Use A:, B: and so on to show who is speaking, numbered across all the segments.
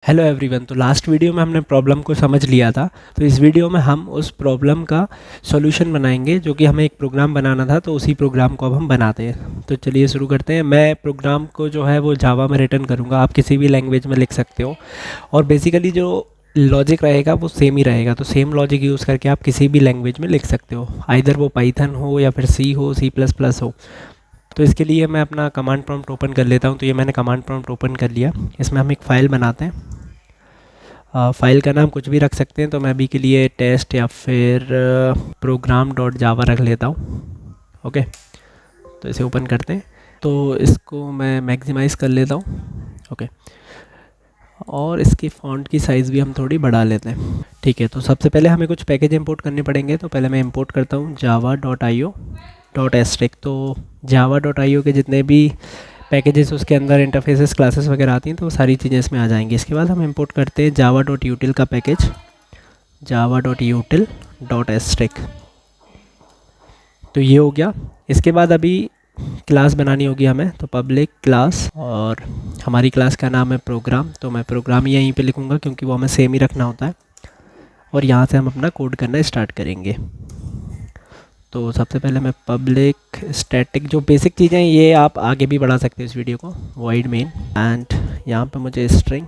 A: Hello everyone. तो last video में हमने प्रॉब्लम को समझ लिया था। तो इस वीडियो में हम उस प्रॉब्लम का सॉल्यूशन बनाएंगे, जो कि हमें एक प्रोग्राम बनाना था। तो उसी प्रोग्राम को अब हम बनाते हैं। तो चलिए शुरू करते हैं। मैं प्रोग्राम को जो है वो जावा में रिटर्न करूँगा, आप किसी भी लैंग्वेज में लिख सकते हो। और बेसिकली जो लॉजिक रहेगा वो सेम ही रहेगा। तो सेम लॉजिक यूज़ करके आप किसी भी लैंग्वेज में लिख सकते हो, आइदर वो पाइथन हो या फिर सी हो, सी प्लस प्लस हो। तो इसके लिए मैं अपना कमांड प्रॉम्प्ट ओपन कर लेता हूँ। तो ये मैंने कमांड प्रॉम्प्ट ओपन कर लिया। इसमें हम एक फ़ाइल बनाते हैं। फ़ाइल का नाम कुछ भी रख सकते हैं। तो मैं अभी के लिए टेस्ट या फिर प्रोग्राम डॉट जावा रख लेता हूँ। ओके, तो इसे ओपन करते हैं। तो इसको मैं मैक्सिमाइज़ कर लेता हूँ। ओके, और इसकी फ़ॉन्ट की साइज़ भी हम थोड़ी बढ़ा लेते हैं। ठीक है, तो सबसे पहले हमें कुछ पैकेज इंपोर्ट करने पड़ेंगे। तो पहले मैं इंपोर्ट करता हूँ Java dot I O dot asterisk. तो जावा डॉट आई ओ के जितने भी पैकेजेस उसके अंदर इंटरफेसेस क्लासेस वगैरह आती हैं, तो वो सारी चीज़ें इसमें आ जाएंगी। इसके बाद हम इंपोर्ट करते हैं जावा डॉट यूटिल का package, Java dot util dot asterisk. तो ये हो गया। इसके बाद अभी क्लास बनानी होगी हमें। तो पब्लिक क्लास, और हमारी क्लास का नाम है प्रोग्राम। तो मैं प्रोग्राम यहीं पे लिखूँगा क्योंकि वो हमें सेम ही रखना होता है। और यहाँ से हम अपना कोड करना स्टार्ट करेंगे। तो सबसे पहले मैं पब्लिक स्टैटिक, जो बेसिक चीज़ें हैं ये आप आगे भी बढ़ा सकते हैं इस वीडियो को, वॉइड मेन, एंड यहाँ पे मुझे स्ट्रिंग,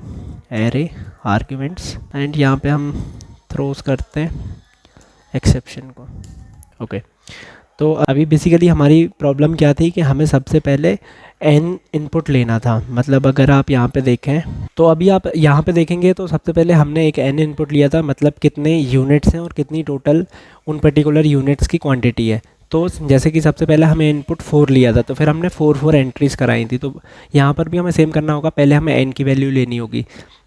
A: एरे, आर्ग्यूमेंट्स, एंड यहाँ पे हम थ्रोस करते हैं एक्सेप्शन को। ओके, तो अभी बेसिकली हमारी प्रॉब्लम क्या थी कि हमें सबसे पहले n इनपुट लेना था। मतलब अगर आप यहाँ पे देखें, तो अभी आप यहाँ पे देखेंगे तो सबसे पहले हमने एक n इनपुट लिया था, मतलब कितने यूनिट्स हैं और कितनी टोटल उन पर्टिकुलर यूनिट्स की क्वांटिटी है। तो जैसे कि सबसे पहले हमें इनपुट 4 लिया था, तो फिर हमने 4 एंट्रीज़ कराई थी। तो यहाँ पर भी हमें सेम करना होगा। पहले हमें n की वैल्यू लेनी होगी।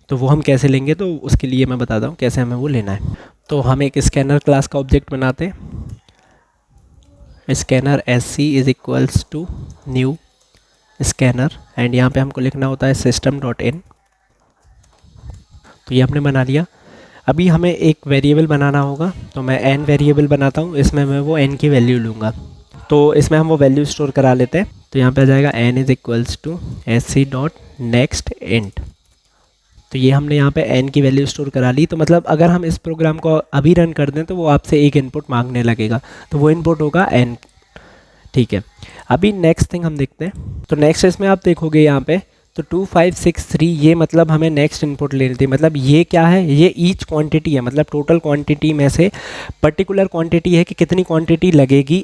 A: तो वो हम कैसे लेंगे, तो उसके लिए मैं बताता हूँ कैसे हमें वो लेना है। तो हम एक स्कैनर क्लास का ऑब्जेक्ट बनाते हैं। Scanner S C is equals to new scanner, and यहाँ पे हमको लिखना होता है सिस्टम डॉट इन। तो ये हमने बना लिया। अभी हमें एक वेरिएबल बनाना होगा। तो मैं एन वेरिएबल बनाता हूँ। इसमें मैं वो एन की वैल्यू लूँगा। तो इसमें हम वो वैल्यू स्टोर करा लेते हैं। तो यहाँ पे आ जाएगा N is equals to S C dot next int. तो ये हमने यहाँ पे n की वैल्यू स्टोर करा ली। तो मतलब अगर हम इस प्रोग्राम को अभी रन कर दें तो वो आपसे एक इनपुट मांगने लगेगा। तो वो इनपुट होगा n। ठीक है, अभी नेक्स्ट थिंग हम देखते हैं। तो नेक्स्ट इसमें आप देखोगे यहाँ पे, तो 2563 ये मतलब हमें नेक्स्ट इनपुट लेनी थी। मतलब ये क्या है, ये ईच क्वांटिटी है। मतलब टोटल क्वांटिटी में से पर्टिकुलर क्वांटिटी है कि कितनी क्वांटिटी लगेगी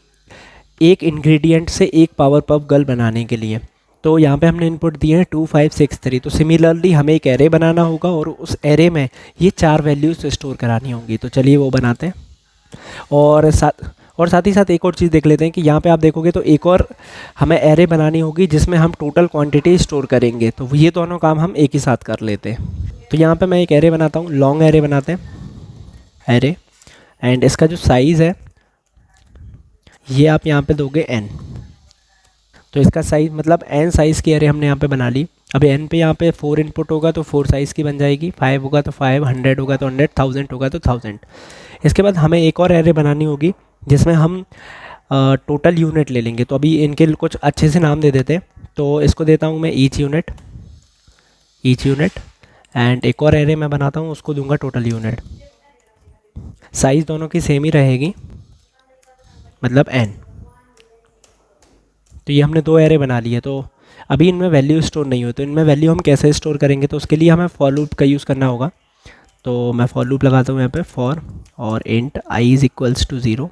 A: एक इंग्रेडिएंट से एक पावर पफ गर्ल बनाने के लिए। तो यहाँ पे हमने इनपुट दिए हैं 2563। तो सिमिलरली हमें एक एरे बनाना होगा और उस एरे में ये 4 वैल्यूज स्टोर करानी होंगी। तो चलिए वो बनाते हैं। और साथ ही साथ एक और चीज़ देख लेते हैं कि यहाँ पे आप देखोगे तो एक और हमें एरे बनानी होगी जिसमें हम टोटल क्वांटिटी स्टोर करेंगे। तो ये दोनों काम हम एक ही साथ कर लेते हैं। तो यहाँ पे मैं एक एरे बनाता हूँ, लॉन्ग एरे बनाते हैं, एरे, एंड इसका जो साइज़ है ये आप यहाँ पे दोगे n। तो इसका साइज़ मतलब n साइज़ की एरे हमने यहाँ पे बना ली। अब n पे यहाँ पे 4 इनपुट होगा तो 4 साइज़ की बन जाएगी, 5 होगा तो 5, 100 होगा तो 100, 1000 होगा तो 1000। इसके बाद हमें एक और एरे बनानी होगी जिसमें हम टोटल यूनिट ले लेंगे। तो अभी इनके कुछ अच्छे से नाम दे देते हैं। तो इसको देता हूँ मैं ईच यूनिट, एंड एक और एरे मैं बनाता हूँ, उसको दूंगा टोटल यूनिट। साइज़ दोनों की सेम ही रहेगी, मतलब n। तो ये हमने 2 एरे बना लिए। तो अभी इनमें वैल्यू स्टोर नहीं हुई, तो इनमें वैल्यू हम कैसे स्टोर करेंगे, तो उसके लिए हमें फॉर लूप का यूज़ करना होगा। तो मैं फॉर लूप लगाता हूँ यहाँ पे, फॉर और int I is equals to 0।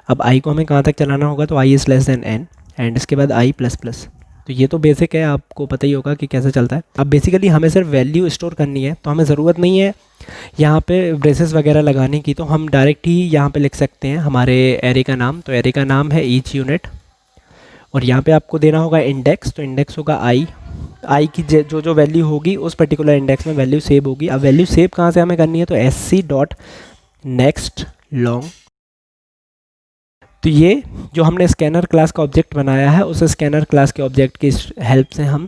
A: अब आई को हमें कहाँ तक चलाना होगा, तो I is less than n, and इसके बाद आई प्लस प्लस। तो ये तो बेसिक है, आपको पता ही होगा कि कैसे चलता है। अब बेसिकली हमें सिर्फ वैल्यू स्टोर करनी है, तो हमें ज़रूरत नहीं है यहाँ पे ब्रेसेस वगैरह लगाने की। तो हम डायरेक्ट ही यहाँ पे लिख सकते हैं हमारे एरे का नाम। तो एरे का नाम है ईच यूनिट, और यहाँ पे आपको देना होगा इंडेक्स। तो इंडेक्स होगा आई की जो वैल्यू होगी उस पर्टिकुलर इंडेक्स में वैल्यू सेव होगी। अब वैल्यू सेव कहाँ से हमें करनी है, तो S C dot next long. तो ये जो हमने स्कैनर क्लास का ऑब्जेक्ट बनाया है, उस स्कैनर क्लास के ऑब्जेक्ट की हेल्प से हम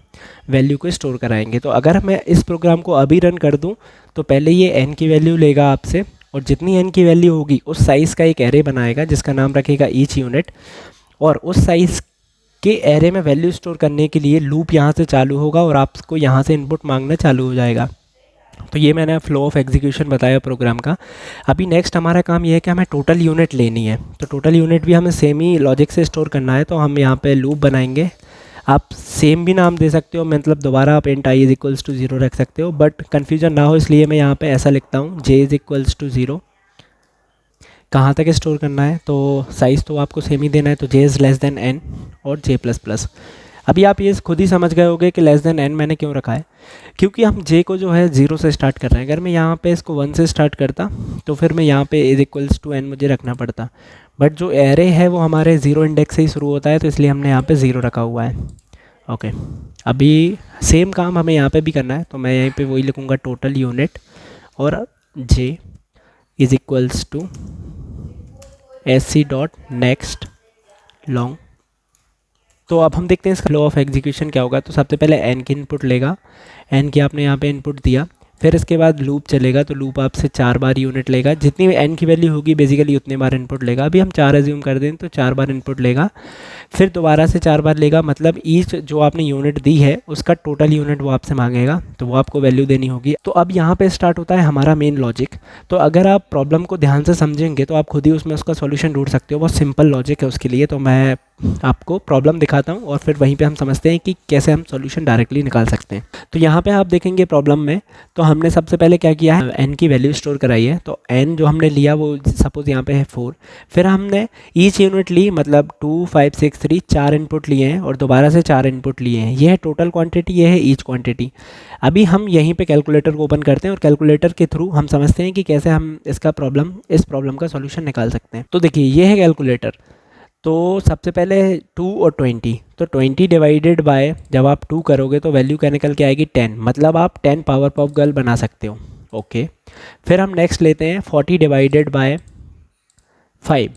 A: वैल्यू को स्टोर कराएंगे। तो अगर मैं इस प्रोग्राम को अभी रन कर दूं तो पहले ये n की वैल्यू लेगा आपसे, और जितनी n की वैल्यू होगी उस साइज़ का एक एरे बनाएगा जिसका नाम रखेगा ईच यूनिट। और उस साइज़ के एरे में वैल्यू स्टोर करने के लिए लूप यहाँ से चालू होगा और आपको यहाँ से इनपुट मांगना चालू हो जाएगा। तो ये मैंने फ्लो ऑफ एग्जीक्यूशन बताया प्रोग्राम का। अभी नेक्स्ट हमारा काम ये है कि हमें टोटल यूनिट लेनी है, तो टोटल यूनिट भी हमें सेम ही लॉजिक से स्टोर करना है। तो हम यहाँ पे लूप बनाएंगे, आप सेम भी नाम दे सकते हो, मतलब दोबारा आप int I is equals to 0 रख सकते हो, बट कन्फ्यूजन ना हो इसलिए मैं यहाँ पे ऐसा लिखता हूँ जे इज़ इक्वल्स टू 0। कहाँ तक स्टोर करना है, तो साइज़ तो आपको सेम ही देना है, तो जे इज़ लेस देन एन और जे प्लस प्लस। अभी आप ये खुद ही समझ गए होंगे कि लेस देन एन मैंने क्यों रखा है, क्योंकि हम जे को जो है 0 से स्टार्ट कर रहे हैं। अगर मैं यहाँ पे इसको 1 से स्टार्ट करता तो फिर मैं यहाँ पे इज इक्वल्स टू एन मुझे रखना पड़ता, बट जो एरे है वो हमारे 0 इंडेक्स से ही शुरू होता है, तो इसलिए हमने यहाँ पे 0 रखा हुआ है। ओके, अभी सेम काम हमें यहाँ पे भी करना है, तो मैं यहीं पे वही लिखूँगा टोटल यूनिट और J is equals to S C dot next long. तो अब हम देखते हैं इसका फ्लो ऑफ एग्जीक्यूशन क्या होगा। तो सबसे पहले एन की इनपुट लेगा, एन की आपने यहाँ पे इनपुट दिया, फिर इसके बाद लूप चलेगा, तो लूप आपसे 4 बार यूनिट लेगा, जितनी एन की वैल्यू होगी बेसिकली उतने बार इनपुट लेगा। अभी हम 4 एज्यूम कर दें तो 4 बार इनपुट लेगा, फिर दोबारा से 4 बार लेगा, मतलब ईच जो आपने यूनिट दी है उसका टोटल यूनिट वो आपसे मांगेगा, तो वो आपको वैल्यू देनी होगी। तो अब यहाँ पे स्टार्ट होता है हमारा मेन लॉजिक। तो अगर आप प्रॉब्लम को ध्यान से समझेंगे तो आप खुद ही उसमें उसका सॉल्यूशन ढूंढ सकते हो, बहुत सिंपल लॉजिक है उसके लिए। तो मैं आपको प्रॉब्लम दिखाता हूँ और फिर वहीं पे हम समझते हैं कि कैसे हम सॉल्यूशन डायरेक्टली निकाल सकते हैं। तो यहाँ पे आप देखेंगे प्रॉब्लम में, तो हमने सबसे पहले क्या किया है, एन की वैल्यू स्टोर कराई है। तो एन जो हमने लिया वो सपोज यहाँ पे है 4, फिर हमने ईच यूनिट ली, मतलब 2 5 6 3 4 इनपुट लिए हैं और दोबारा से 4 इनपुट लिए हैं। ये है टोटल क्वांटिटी, ये है ईच क्वांटिटी। अभी हम यहीं पे कैलकुलेटर को ओपन करते हैं और कैलकुलेटर के थ्रू हम समझते हैं कि कैसे हम इस प्रॉब्लम का सॉल्यूशन निकाल सकते हैं। तो देखिए ये है कैलकुलेटर। तो सबसे पहले 2 और 20, तो 20 डिवाइडेड बाय जब आप 2 करोगे तो वैल्यू क्या निकल के आएगी 10, मतलब आप 10 पावर पॉप गर्ल बना सकते हो। ओके, फिर हम नेक्स्ट लेते हैं 40 डिवाइडेड बाय 5,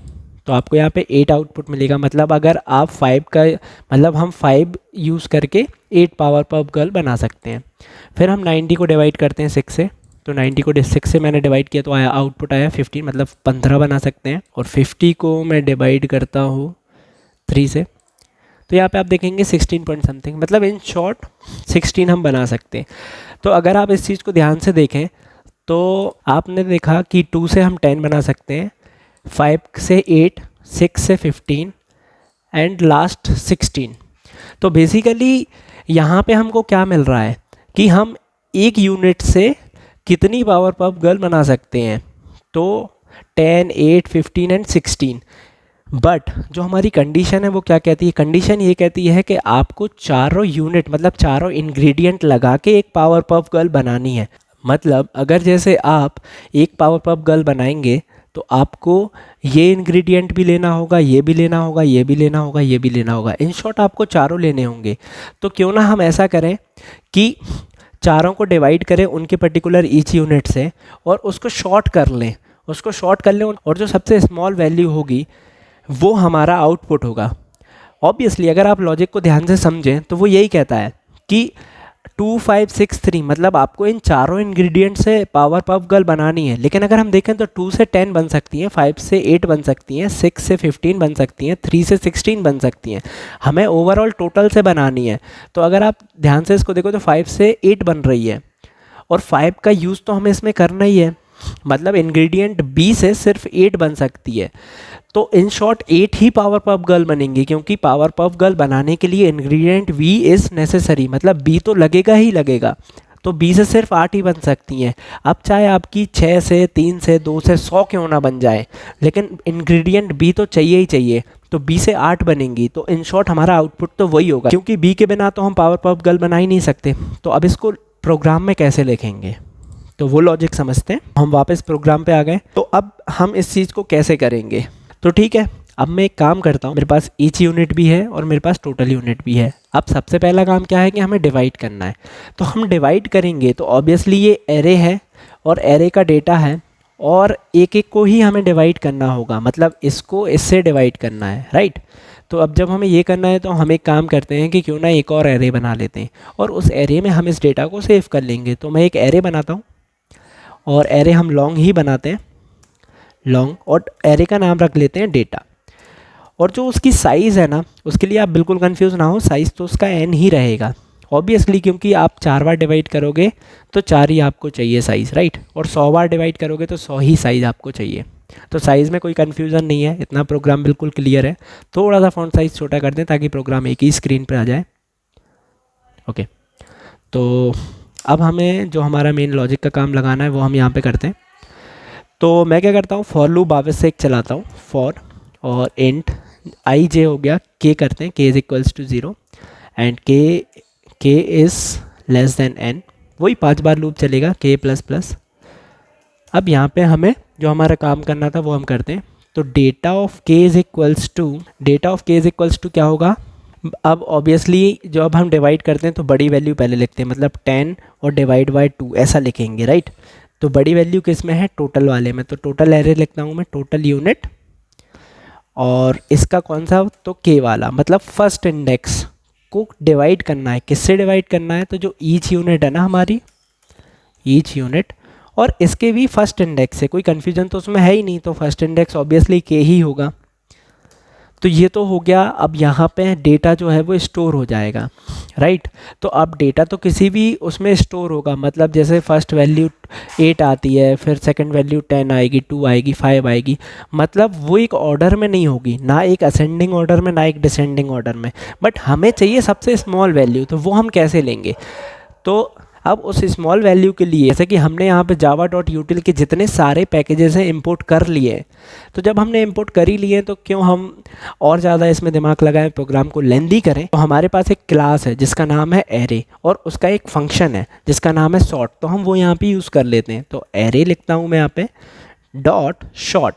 A: तो आपको यहाँ पे 8 आउटपुट मिलेगा, मतलब अगर आप 5 का मतलब हम 5 यूज़ करके 8 पावर पॉप गर्ल बना सकते हैं। फिर हम 90 को डिवाइड करते हैं 6 से, तो 90 को 6 से मैंने डिवाइड किया तो आया आउटपुट आया 15, मतलब 15 बना सकते हैं। और 50 को मैं डिवाइड करता हूँ 3 से, तो यहाँ पे आप देखेंगे 16 पॉइंट समथिंग, मतलब इन शॉर्ट 16 हम बना सकते हैं। तो अगर आप इस चीज़ को ध्यान से देखें तो आपने देखा कि 2 से हम 10 बना सकते हैं, 5 से 8, 6 से 15 एंड लास्ट 16। तो बेसिकली यहाँ पे हमको क्या मिल रहा है कि हम एक यूनिट से कितनी पावर पॉप गर्ल बना सकते हैं, तो 10, 8, 15 एंड 16। बट जो हमारी कंडीशन है वो क्या कहती है, कंडीशन ये कहती है कि आपको चारों यूनिट मतलब चारों इंग्रेडिएंट लगा के एक पावर पॉप गर्ल बनानी है। मतलब अगर जैसे आप एक पावर पॉप गर्ल बनाएंगे तो आपको ये इंग्रेडिएंट भी लेना होगा, ये भी लेना होगा, ये भी लेना होगा, ये भी लेना होगा, इन शॉर्ट आपको चारों लेने होंगे। तो क्यों ना हम ऐसा करें कि चारों को डिवाइड करें उनके पर्टिकुलर ईच यूनिट से और उसको शॉर्ट कर लें, और जो सबसे स्मॉल वैल्यू होगी वो हमारा आउटपुट होगा। ऑब्वियसली अगर आप लॉजिक को ध्यान से समझें तो वो यही कहता है कि 2 5 6 3, मतलब आपको इन चारों इंग्रेडिएंट से पावर पॉप गर्ल बनानी है। लेकिन अगर हम देखें तो 2 से 10 बन सकती हैं, 5 से 8 बन सकती हैं, 6 से 15 बन सकती हैं, 3 से 16 बन सकती हैं, हमें ओवरऑल टोटल से बनानी है। तो अगर आप ध्यान से इसको देखो तो 5 से 8 बन रही है और 5 का यूज़ तो हमें इसमें करना ही है, मतलब इंग्रेडिएंट बी से सिर्फ 8 बन सकती है। तो in short 8 he power pop girl बनेंगी, क्योंकि पावर पॉप गर्ल बनाने के लिए इंग्रेडिएंट वी इज़ नेसेसरी, मतलब बी तो लगेगा ही लगेगा। तो बी से सिर्फ 8 ही बन सकती हैं। अब चाहे आपकी 6 से 3 से 2 से 100 क्यों ना बन जाए, लेकिन इंग्रेडिएंट बी तो चाहिए ही चाहिए। तो बी से 8 बनेंगी, तो इन शॉर्ट हमारा आउटपुट तो वही होगा, क्योंकि बी के बिना तो हम पावर पॉप गर्ल बना ही नहीं सकते। तो अब इसको प्रोग्राम में कैसे लिखेंगे, तो वो लॉजिक समझते हैं। हम वापस प्रोग्राम पे आ गए, तो अब हम इस चीज़ को कैसे करेंगे। तो ठीक है, अब मैं एक काम करता हूँ, मेरे पास ईच यूनिट भी है और मेरे पास टोटल यूनिट भी है। अब सबसे पहला काम क्या है कि हमें डिवाइड करना है। तो हम डिवाइड करेंगे तो ऑब्वियसली ये एरे है और एरे का डेटा है और एक एक को ही हमें डिवाइड करना होगा, मतलब इसको इससे डिवाइड करना है, राइट। तो अब जब हमें ये करना है तो हम एक काम करते हैं कि क्यों ना एक और एरे बना लेते हैं और उस एरे में हम इस डेटा को सेव कर लेंगे। तो मैं एक एरे बनाता हूँ और एरे हम लॉन्ग ही बनाते हैं, लॉन्ग, और एरे का नाम रख लेते हैं डेटा। और जो उसकी साइज़ है ना, उसके लिए आप बिल्कुल कंफ्यूज ना हो, साइज़ तो उसका n ही रहेगा। ऑब्वियसली क्योंकि आप 4 बार डिवाइड करोगे तो 4 ही आपको चाहिए साइज़, राइट, और 100 बार डिवाइड करोगे तो 100 ही साइज़ आपको चाहिए। तो साइज़ में कोई कन्फ्यूज़न नहीं है, इतना प्रोग्राम बिल्कुल क्लियर है। थोड़ा सा फ़ॉन्ट साइज़ छोटा कर दें ताकि प्रोग्राम एक ही स्क्रीन पर आ जाए। ओके, तो अब हमें जो हमारा मेन लॉजिक का काम लगाना है वो हम यहाँ पे करते हैं। तो मैं क्या करता हूँ, फॉर लूप वापस से एक चलाता हूँ, फॉर और इंट आई जे हो गया के करते हैं, के इज़ इक्वल्स टू 0 एंड के इज़ लेस देन एन, वही 5 बार लूप चलेगा, के प्लस प्लस। अब यहाँ पे हमें जो हमारा काम करना था वो हम करते हैं। तो डेटा ऑफ के इज़ इक्वल्स टू क्या होगा, अब ऑब्वियसली जब हम डिवाइड करते हैं तो बड़ी वैल्यू पहले लिखते हैं, मतलब 10 और डिवाइड बाय 2 ऐसा लिखेंगे, राइट। तो बड़ी वैल्यू किस में है, टोटल वाले में, तो टोटल एरे लिखता हूँ मैं, टोटल यूनिट, और इसका कौन सा, तो के वाला, मतलब फर्स्ट इंडेक्स को डिवाइड करना है। किससे डिवाइड करना है, तो जो ईच यूनिट है ना हमारी, ईच यूनिट, और इसके भी फर्स्ट इंडेक्स से, कोई कन्फ्यूजन तो उसमें है ही नहीं, तो फर्स्ट इंडेक्स ऑब्वियसली के ही होगा। तो ये तो हो गया। अब यहाँ पे डेटा जो है वो स्टोर हो जाएगा, राइट। तो अब डेटा तो किसी भी उसमें स्टोर होगा, मतलब जैसे फर्स्ट वैल्यू 8 आती है, फिर सेकंड वैल्यू 10 आएगी, 2 आएगी, 5 आएगी, मतलब वो एक ऑर्डर में नहीं होगी, ना एक असेंडिंग ऑर्डर में ना एक डिसेंडिंग ऑर्डर में, बट हमें चाहिए सबसे स्मॉल वैल्यू, तो वो हम कैसे लेंगे। तो अब उस स्मॉल वैल्यू के लिए, जैसे कि हमने यहाँ पे java.util के जितने सारे पैकेजेस हैं इंपोर्ट कर लिए, तो जब हमने इंपोर्ट कर ही लिए तो क्यों हम और ज़्यादा इसमें दिमाग लगाएं, प्रोग्राम को लेंदी करें। तो हमारे पास एक क्लास है जिसका नाम है एरे, और उसका एक फंक्शन है जिसका नाम है शॉर्ट, तो हम वो यहाँ पे यूज़ कर लेते हैं। तो एरे लिखता हूँ मैं यहाँ पे डॉट शॉर्ट,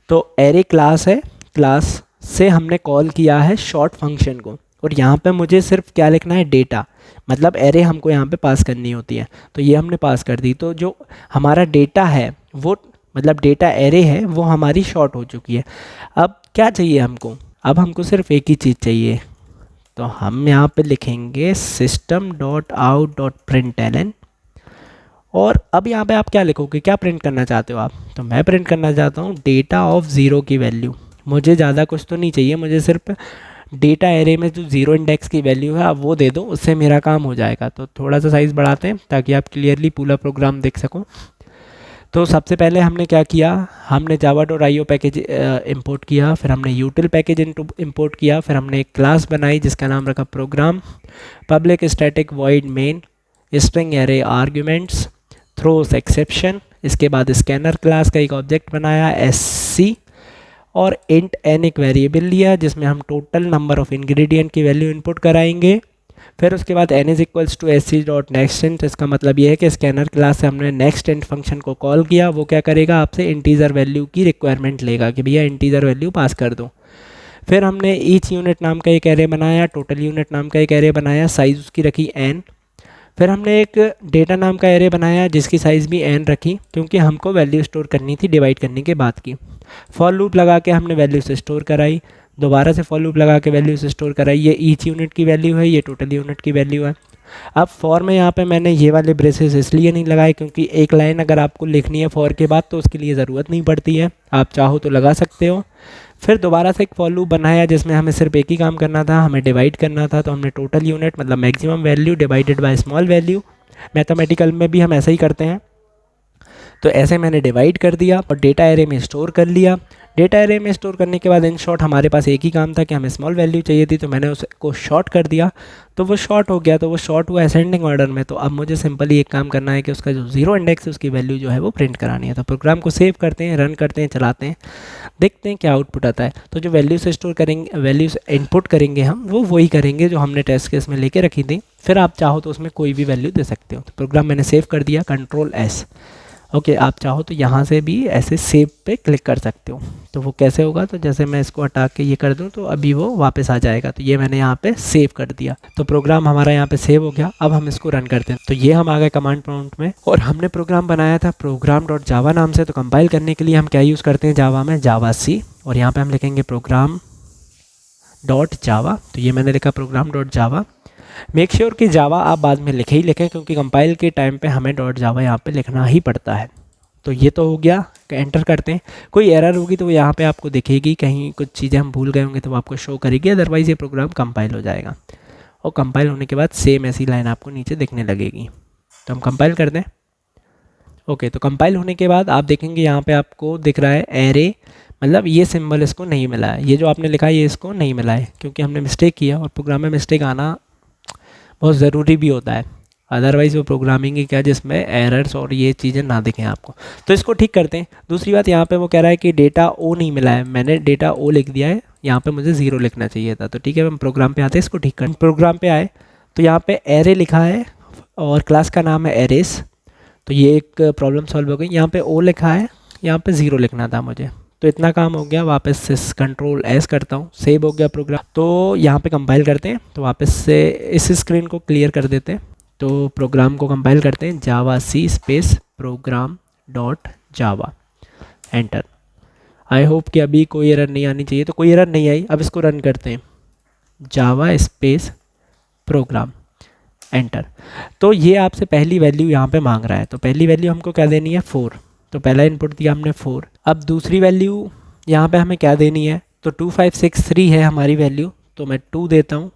A: तो एरे क्लास है, क्लास से हमने कॉल किया है शॉर्ट फंक्शन को, और यहाँ पे मुझे सिर्फ क्या लिखना है, डेटा, मतलब एरे हमको यहाँ पे पास करनी होती है, तो ये हमने पास कर दी। तो जो हमारा डेटा है वो, मतलब डेटा एरे है, वो हमारी शॉर्ट हो चुकी है। अब क्या चाहिए हमको, अब हमको सिर्फ एक ही चीज़ चाहिए, तो हम यहाँ पे लिखेंगे system.out.println, और अब यहाँ पे आप क्या लिखोगे, क्या प्रिंट करना चाहते हो आप, तो मैं प्रिंट करना चाहता हूँ डेटा ऑफ 0 की वैल्यू। मुझे ज़्यादा कुछ तो नहीं चाहिए, मुझे सिर्फ डेटा एरे में जो 0 इंडेक्स की वैल्यू है आप वो दे दो, उससे मेरा काम हो जाएगा। तो थोड़ा सा साइज़ बढ़ाते हैं ताकि आप क्लियरली पूरा प्रोग्राम देख सको। तो सबसे पहले हमने क्या किया, हमने java.io पैकेज इंपोर्ट किया, फिर हमने util पैकेज इंपोर्ट किया, फिर हमने एक क्लास बनाई जिसका नाम रखा program, public static void main string array arguments throws exception, इसके बाद स्कैनर क्लास का एक ऑब्जेक्ट बनाया sc, और इंट n एक वेरिएबल लिया जिसमें हम टोटल नंबर ऑफ इंग्रेडिएंट की वैल्यू इनपुट कराएंगे। फिर उसके बाद n is equals to sc.nextInt, इसका मतलब ये है कि स्कैनर क्लास से हमने नेक्स्ट इंट फंक्शन को कॉल किया, वो क्या करेगा, आपसे इंटीजर वैल्यू की रिक्वायरमेंट लेगा कि भैया इंटीजर वैल्यू पास कर दो। फिर हमने ईच यूनिट नाम का एक एरे बनाया, टोटल यूनिट नाम का एक एरे बनाया, साइज़ उसकी रखी n। फिर हमने एक डेटा नाम का एरे बनाया जिसकी साइज़ भी n रखी, क्योंकि हमको वैल्यू स्टोर करनी थी डिवाइड करने के बाद की। फॉर लूप लगा के हमने वैल्यू से स्टोर कराई, दोबारा से फॉर लूप लगा के वैल्यू से स्टोर कराई, ये ईच यूनिट की वैल्यू है, ये टोटल यूनिट की वैल्यू है। अब फॉर में यहाँ पे मैंने ये वाले ब्रेसेस इसलिए नहीं लगाए क्योंकि एक लाइन अगर आपको लिखनी है फॉर के बाद तो उसके लिए ज़रूरत नहीं पड़ती है, आप चाहो तो लगा सकते हो। फिर दोबारा से एक फॉर लूप बनाया जिसमें हमें सिर्फ एक ही काम करना था, हमें डिवाइड करना था। तो हमने टोटल यूनिट मतलब maximum value divided by small value, mathematical में भी हम ऐसा ही करते हैं, तो ऐसे मैंने डिवाइड कर दिया और डेटा एरे में स्टोर कर लिया। डेटा एरे में स्टोर करने के बाद इन शॉर्ट हमारे पास एक ही काम था कि हमें स्मॉल वैल्यू चाहिए थी, तो मैंने उसको शॉर्ट कर दिया, तो वो शॉर्ट हो गया, तो वो शॉर्ट हुआ असेंडिंग ऑर्डर में। तो अब मुझे सिंपली एक काम करना है कि उसका जो 0 इंडेक्स है उसकी वैल्यू जो है वो प्रिंट करानी है। तो प्रोग्राम को सेव करते हैं, रन करते हैं, चलाते हैं, देखते हैं क्या आउटपुट आता है। तो जो वैल्यू से स्टोर करेंगे, वैल्यू इनपुट करेंगे हम, वो वही करेंगे जो हमने टेस्ट केस में लेके रखी थी। फिर आप चाहो तो उसमें कोई भी वैल्यू दे सकते हो। तो प्रोग्राम मैंने सेव कर दिया, Ctrl+S। ओके, आप चाहो तो यहाँ से भी ऐसे सेव पे क्लिक कर सकते हो। तो वो कैसे होगा, तो जैसे मैं इसको हटा के ये कर दूँ तो अभी वो वापस आ जाएगा। तो ये मैंने यहाँ पे सेव कर दिया, तो प्रोग्राम हमारा यहाँ पे सेव हो गया। अब हम इसको रन करते हैं, तो ये हम आ गए कमांड प्रॉम्प्ट में, और हमने प्रोग्राम बनाया था program.java नाम से। तो कंपाइल करने के लिए हम क्या यूज़ करते हैं जावा में, जावा-C, और यहाँ पर हम लिखेंगे program.java। तो ये मैंने लिखा program.java। मेक श्योर कि जावा आप बाद में लिखे ही लिखें, क्योंकि कंपाइल के टाइम पे हमें .java यहाँ पे लिखना ही पड़ता है। तो ये तो हो गया, एंटर करते हैं। कोई एरर होगी तो यहाँ पे आपको दिखेगी, कहीं कुछ चीज़ें हम भूल गए होंगे तो वो आपको शो करेगी, अदरवाइज़ ये प्रोग्राम कंपाइल हो जाएगा। और कंपाइल होने के बाद सेम ऐसी लाइन आपको नीचे दिखने लगेगी। तो हम कंपाइल कर दें। ओके, तो कंपाइल होने के बाद आप देखेंगे यहाँ पे आपको दिख रहा है एरे, मतलब ये सिंबल इसको नहीं मिला है, ये जो आपने लिखा है ये इसको नहीं मिला है क्योंकि हमने मिस्टेक किया, और प्रोग्राम में मिस्टेक आना बहुत ज़रूरी भी होता है, अदरवाइज़ वो प्रोग्रामिंग ही क्या जिसमें एरर्स और ये चीज़ें ना दिखें आपको। तो इसको ठीक करते हैं। दूसरी बात, यहाँ पे वो कह रहा है कि डेटा ओ नहीं मिला है, मैंने डेटा ओ लिख दिया है, यहाँ पे मुझे 0 लिखना चाहिए था। तो ठीक है, हम प्रोग्राम पे आते हैं, इसको ठीक कर। प्रोग्राम पे आए तो यहाँ पे एरे लिखा है और क्लास का नाम है एरेस, तो ये एक प्रॉब्लम सॉल्व हो गई। यहाँ पे ओ लिखा है, यहाँ पे 0 लिखना था मुझे, तो इतना काम हो गया। वापस से कंट्रोल एस करता हूँ, सेव हो गया प्रोग्राम। तो यहाँ पे कंपाइल करते हैं, तो वापस से इस स्क्रीन को क्लियर कर देते हैं। तो प्रोग्राम को कंपाइल करते हैं, Java c space program dot Java, enter. I hope कि अभी कोई एरर नहीं आनी चाहिए, तो कोई एरर नहीं आई। अब इसको रन करते हैं, जावा स्पेस प्रोग्राम, एंटर। तो ये आपसे पहली वैल्यू यहाँ पे मांग रहा है, तो पहली वैल्यू हमको क्या देनी है 4, तो पहला इनपुट दिया हमने 4। अब दूसरी वैल्यू यहाँ पे हमें क्या देनी है, तो 2563 है हमारी वैल्यू, तो मैं 2 देता हूँ,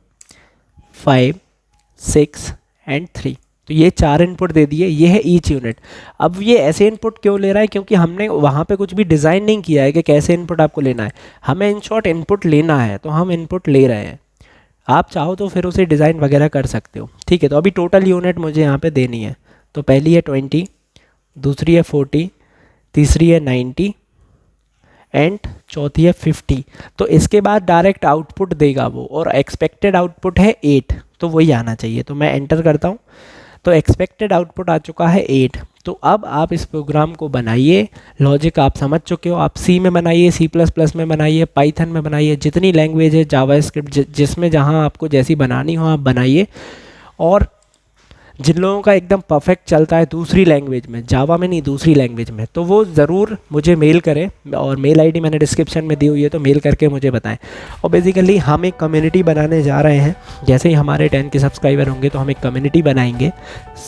A: 5, 6 एंड 3। तो ये 4 इनपुट दे दिए, ये है ईच यूनिट। अब ये ऐसे इनपुट क्यों ले रहा है, क्योंकि हमने वहाँ पे कुछ भी डिज़ाइन नहीं किया है कि कैसे इनपुट आपको लेना है, हमें इन शॉर्ट इनपुट लेना है, तो हम इनपुट ले रहे हैं। आप चाहो तो फिर उसे डिज़ाइन वगैरह कर सकते हो, ठीक है। तो अभी टोटल यूनिट मुझे यहाँ पे देनी है, तो पहली है 20, दूसरी है 40, तीसरी है 90 एंड चौथी है 50। तो इसके बाद डायरेक्ट आउटपुट देगा वो, और एक्सपेक्टेड आउटपुट है 8, तो वही आना चाहिए। तो मैं एंटर करता हूँ, तो एक्सपेक्टेड आउटपुट आ चुका है 8। तो अब आप इस प्रोग्राम को बनाइए, लॉजिक आप समझ चुके हो, आप सी में बनाइए, C++ में बनाइए, पाइथन में बनाइए, जितनी लैंग्वेज है जावास्क्रिप्ट जिसमें जहाँ आपको जैसी बनानी हो आप बनाइए। और जिन लोगों का एकदम परफेक्ट चलता है दूसरी लैंग्वेज में, जावा में नहीं दूसरी लैंग्वेज में, तो वो ज़रूर मुझे मेल करें, और मेल आईडी मैंने डिस्क्रिप्शन में दी हुई है, तो मेल करके मुझे बताएं। और बेसिकली हम एक कम्युनिटी बनाने जा रहे हैं, जैसे ही हमारे 10 के सब्सक्राइबर होंगे तो हम एक कम्युनिटी बनाएंगे,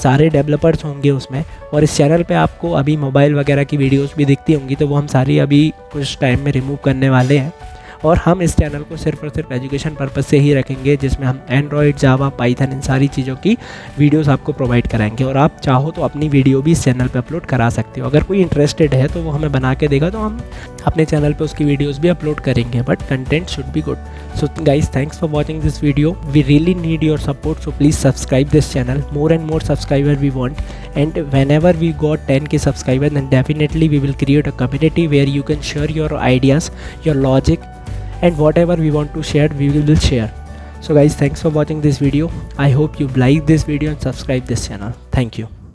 A: सारे डेवलपर्स होंगे उसमें। और इस चैनल पे आपको अभी मोबाइल वगैरह की वीडियोज़ भी दिखती होंगी, तो वो हम सारी अभी कुछ टाइम में रिमूव करने वाले हैं, और हम इस चैनल को सिर्फ और सिर्फ एजुकेशन पर्पस से ही रखेंगे, जिसमें हम एंड्रॉयड, जावा, पाइथन इन सारी चीज़ों की वीडियोस आपको प्रोवाइड कराएंगे। और आप चाहो तो अपनी वीडियो भी इस चैनल पे अपलोड करा सकते हो, अगर कोई इंटरेस्टेड है तो वो हमें बना के देगा, तो हम अपने चैनल पे उसकी वीडियोस भी अपलोड करेंगे, but content should be good. So guys, thanks for watching this video, we really need your support, so please subscribe this channel, more and more subscriber we want, and whenever we got 10k subscribers, then definitely we will create a community where you can share your ideas, your logic, and whatever we want to share we will share. So guys, thanks for watching this video. I hope you like this video and subscribe this channel. Thank you.